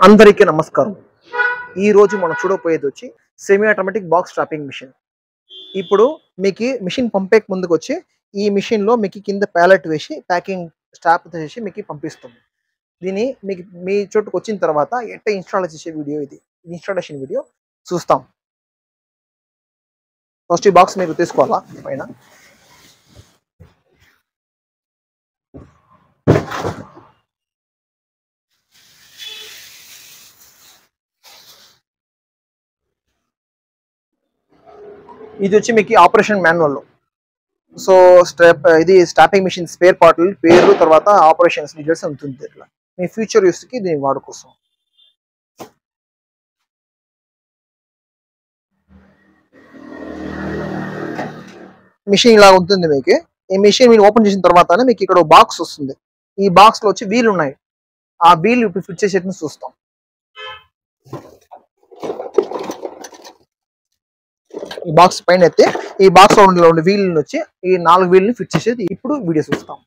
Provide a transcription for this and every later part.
అందరికీ నమస్కారం. ఈరోజు మనం చూడబోయేది వచ్చి semi automatic box strapping machine. ఇప్పుడు మీకు మిషన్ పంపేకి ముందుకొచ్చి ఈ మిషన్‌లో మీకు కింద ప్యాలెట్ వేసి ప్యాకింగ్ స్ట్రాప్ చేసి మీకు పంపిస్తుంది. దీన్ని మీకు మీ చోటుకొచ్చిన తర్వాత ఎట్ట ఇన్‌స్టాల్ చేసే వీడియో ఇది. ఇన్‌స్టాలేషన్ వీడియో చూస్తాం. ఫస్ట్ ఈ బాక్స్ మీరు తీసుకోవాలా పైన. ఇది వచ్చి మీకు ఆపరేషన్ మాన్యువల్. సో ఇది స్టాపింగ్ మిషన్ స్పేర్ పార్ట్‌లు పేర్లు తర్వాత ఆపరేషన్స్ డీటెయిల్స్ ఉంటుంది ఇట్లా. మీ ఫ్యూచర్ యూస్‌కి దీన్ని వాడుకోసం. మిషన్ ఇలా ఉంటుంది మీకు. ఈ మిషన్ మీరు ఓపెన్ చేసిన తర్వాతనే మీకు ఇక్కడ బాక్స్ వస్తుంది. ఈ బాక్స్ లో వచ్చి వీల్ ఉన్నాయి. ఆ వీల్ ఇప్పుడు ఫిట్ చేసేది చూస్తాం. ఈ బాక్స్ పైన ఎత్తే ఈ బాక్స్ లో ఉండే వీల్ వచ్చి ఈ 4 వీల్ ని ఫిట్ చేసేది ఇప్పుడు వీడియో చూస్తాం.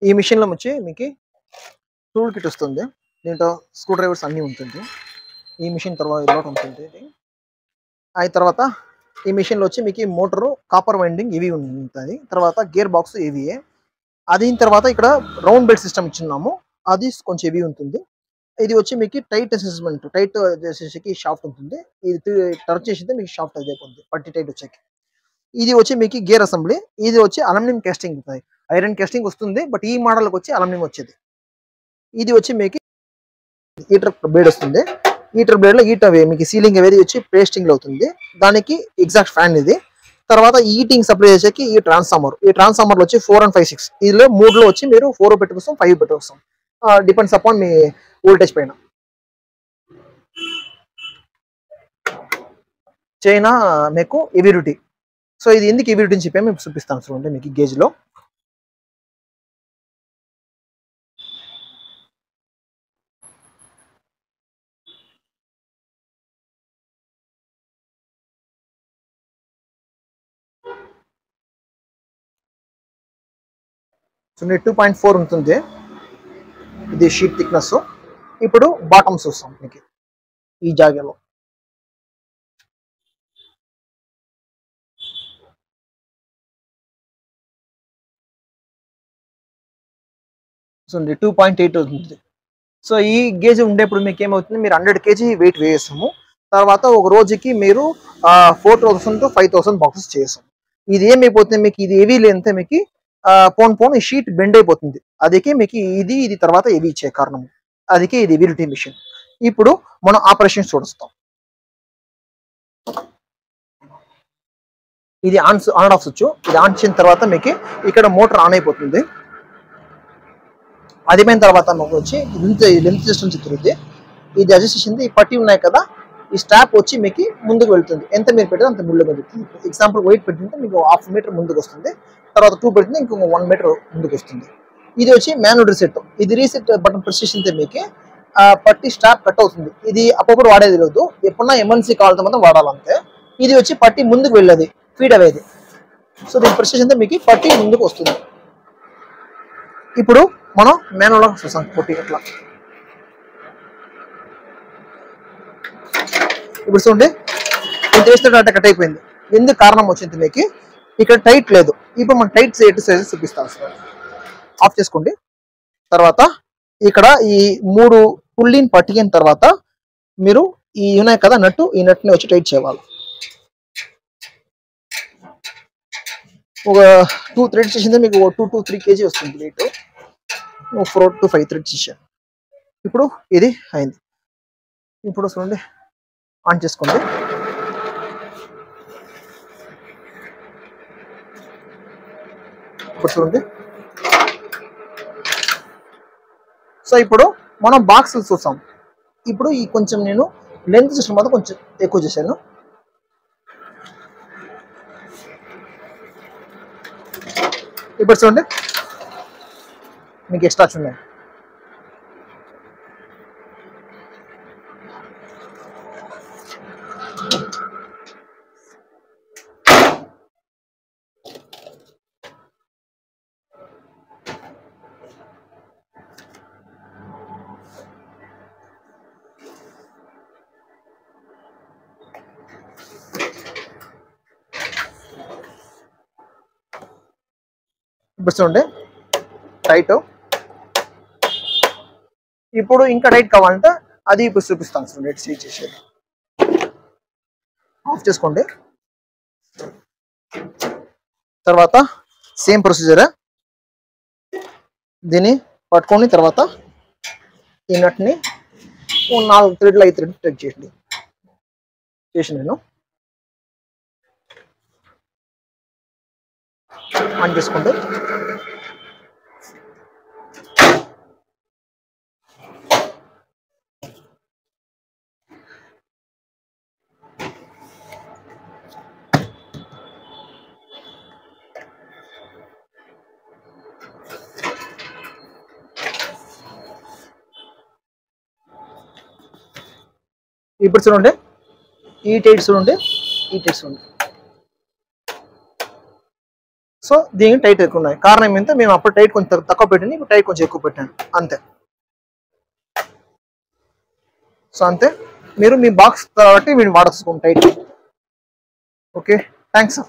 ఈ మిషన్లో వచ్చి మీకు టూల్ కిట్ వస్తుంది. దీంట్లో స్క్రూ డ్రైవర్స్ అన్నీ ఉంటుంది. ఈ మిషన్ తర్వాత ఇదొకటి ఉంటుంది. ఇది అయిన తర్వాత ఈ మిషన్లో వచ్చి మీకు మోటారు కాపర్ వైండింగ్ ఇవి ఉంటుంది. తర్వాత గేర్ బాక్స్ ఇవియే. అది తర్వాత ఇక్కడ రౌండ్ బెల్ట్ సిస్టమ్ ఇచ్చున్నాము. అది కొంచెం హెవీ ఉంటుంది. ఇది వచ్చి మీకు టైట్ అసెస్మెంట్ టైట్ చేసేసి షాఫ్ట్ ఉంటుంది. ఇది టర్న్ చేసిందే మీకు షాఫ్ట్ అయిపోతుంది పట్టి టైట్ వచ్చేకి. ఇది వచ్చి మీకు గేర్ అసెంబ్లీ. ఇది వచ్చి అల్యూమినియం కాస్టింగ్ ఉంటుంది. ఐరన్ కాస్టింగ్ వస్తుంది, బట్ ఈ మోడల్కి వచ్చి అల్యూమినియం వచ్చేది. ఇది వచ్చి మీకు హీటర్ బ్లేడ్ వస్తుంది. హీటర్ బ్లేడ్ లో హీట్ అవే మీకు సీలింగ్ అనేది వచ్చి పేస్టింగ్ అవుతుంది. దానికి ఎగ్జాక్ట్ ఫ్యాన్ ఇది. తర్వాత హీటింగ్ సప్లై చేసేకి ఈ ట్రాన్స్ఫార్మర్. ఈ ట్రాన్స్ఫార్మర్ వచ్చి 4 and 5 6. ఇదిలో 3లో వచ్చి మీరు 4 పెట్టుకోసం 5 పెట్టుకోసం. డిపెండ్స్ అపాన్ మీ వోల్టేజ్ పైన. చైనా మీకు ఎవిరిటీ. సో ఇది ఎందుకు ఎవిరిటీ అని చెప్పి మీకు చూపిస్తాను చూడండి. మీకు గేజ్ లో సో 2.4 ఉంటుంది ఇది షీట్ థిక్నెస్. ఇప్పుడు బాటమ్స్ చూస్తాం మీకు ఈ జాగాలో. సో 2.8 అవుతుంది. సో ఈ గేజ్ ఉండేప్పుడు మీకు ఏమవుతుంది, మీరు 100 kg వెయిట్ వేస్తాము. తర్వాత ఒక రోజుకి మీరు 4000 to 5000 బాక్సెస్ చేస్తాం. ఇది ఏమైపోతుంది మీకు, ఇది హెవీ లేనితే మీకు పోన్ ఈ షీట్ బెండ్ అయిపోతుంది. అదికే మీకు ఇది తర్వాత హెవీ ఇచ్చే కారణం. అదికే ఇది హెవీ రొటీన్ మిషన్. ఇప్పుడు మనం ఆపరేషన్ చూడొస్తాం. ఇది ఆన్ ఆఫ్ స్విచ్. ఇది ఆన్ చేసిన తర్వాత మీకు ఇక్కడ మోటార్ ఆన్ అయిపోతుంది. అదిపోయిన తర్వాత మాకు వచ్చి లెంత్ సిస్టమ్ తిరుగుతుంది. ఇది అడ్జస్ట్ చేసింది. ఈ పట్టి ఉన్నాయి కదా, ఈ స్టాప్ వచ్చి మీకు ముందుకు వెళ్తుంది. ఎంత మీరు పెట్టితే అంత ముందుకు వెళ్తుంది. ఎగ్జాంపుల్ వెయిట్ పెట్టింటే మీకు 1/2 meter ముందుకు వస్తుంది. తర్వాత 2 పెట్టింటే ఇంకొక 1 meter ముందుకు వస్తుంది. ఇది వచ్చి మాన్యువల్ రీసెట్. ఇది రీసెట్ బటన్ ప్రెస్ చేసింటే మీకు పట్టి స్టాప్ కట్ అవుతుంది. ఇది అప్పుడు వాడేది లేదు, ఎప్పుడన్నా ఎమర్జెన్సీ కావాలంటే మాత్రం వాడాలంతే. ఇది వచ్చి పట్టి ముందుకు వెళ్ళేది, ఫీడ్ అయ్యేది. సో దీన్ని ప్రెస్ చేసింటే మీకు పట్టి ముందుకు వస్తుంది. ఇప్పుడు మనం మాన్యువల్ చూసాం పొట్టి అట్లా. ఇప్పుడు చూడండి, నేను చేస్తున్నట్టు కట్ అయిపోయింది. ఎందుకు కారణం వచ్చింది మీకు, ఇక్కడ టైట్ లేదు. ఇప్పుడు మనం టైట్ సైజ్ చూపిస్తాను సార్. ఆఫ్ చేసుకోండి. తర్వాత ఇక్కడ ఈ 3 పుల్లిని పట్టిన తర్వాత మీరు ఈ ఉన్నాయి కదా నట్టు, ఈ నట్టుని వచ్చి టైట్ చేయాలి. ఒక 2 థ్రెడ్స్ చేసిందే మీకు 2 to 3 kg వస్తుంది వెయిట్. 4 to 5 థ్రెడ్స్ ఇచ్చాను. ఇప్పుడు ఇది అయింది. ఇప్పుడు చూడండి, ఆన్ చేసుకోండి. ఇప్పుడు చూడండి. సో ఇప్పుడు మనం బాక్స్ చూసాం. ఇప్పుడు ఈ కొంచెం నేను లెంత్ సిస్టమ్ మాత్రం కొంచెం ఎక్కువ చేశాను. ఇప్పుడు చూడండి, మీకు ఎక్స్ట్రా ఉన్నాయి. ఇప్పుడు చూడండి టైట్. ఇప్పుడు ఇంకా టైట్ కావాలంటే అది ఇప్పుడు చూపిస్తాను చూడండి. సీట్ చేసేది ఆఫ్ చేసుకోండి. తర్వాత సేమ్ ప్రొసీజర్. దీన్ని పట్టుకొని తర్వాత ఈ నట్ని 4 థ్రెడ్లు 5 థ్రెడ్ టైట్ చేయండి. నేను ఆన్ చేసుకోండి. ఇప్పుడు చూడండి, ఈ టైట్ చూడండి, ఈ టైట్ చూడండి. సో దీనికి టైట్ ఎక్కువ ఉన్నాయి. కారణం ఏంటంటే మేము అప్పుడు టైట్ కొంచెం తక్కువ పెట్టింది, ఇప్పుడు టైట్ కొంచెం ఎక్కువ పెట్టాను అంతే. సో అంతే, మీరు మీ బాక్స్ కాబట్టి వీడిని వాడేసుకోండి టైట్. Okay, thanks.